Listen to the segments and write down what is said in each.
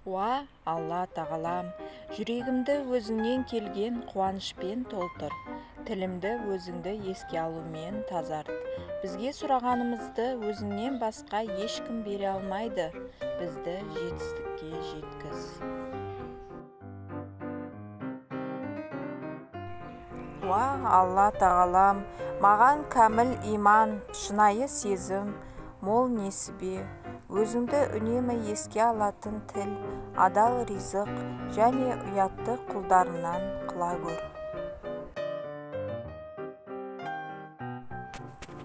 Уа, Алла тағалам, жүрегімді өзіңнен келген қуанышпен толтыр, тілімді өзіңді еске алумен тазарт. Бізге сұрағанымызды өзіңнен басқа ешкім бере алмайды, бізді жетістікке жеткіз. Уа, Алла тағалам, маған кәміл иман, шынайы сезім, мол несібе, өзіңді үнемі еске алатын тіл, адал ризық және ұятты құлдарынан қыла көр.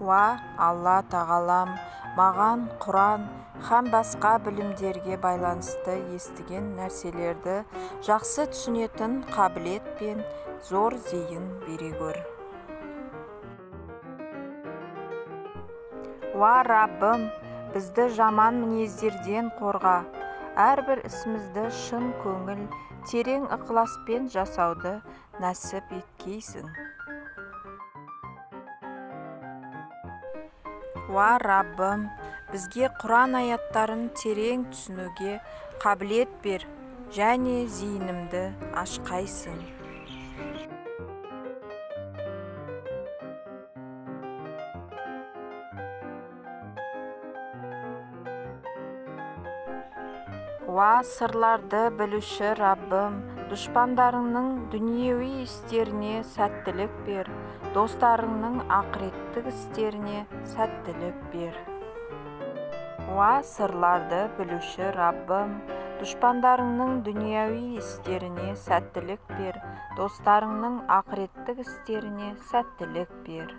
Уа, Алла тағалам, маған Құран һәм басқа білімдерге байланысты естіген нәрселерді жақсы түсінетін қабілет пен зор зейін бере көр. Уа, Раббым, бізді жаман мінездерден қорға, әрбір ісімізді шын көңіл, терең ықыласпен жасауды нәсіп еткейсің. Уа, Раббым, бізге Құран аяттарын терең түсінуге қабілет бер және зейінімді ашқайсың. Уа, сырларды білуші Раббым, дұшпандарыңның дүниеви істеріне сәттілік бер, достарыңның ақыреттік істеріне сәттілік бер. Уа, сырларды білуші Раббым, дұшпандарыңның дүниеви істеріне сәттілік бер, достарыңның ақыреттік істеріне сәттілік бер.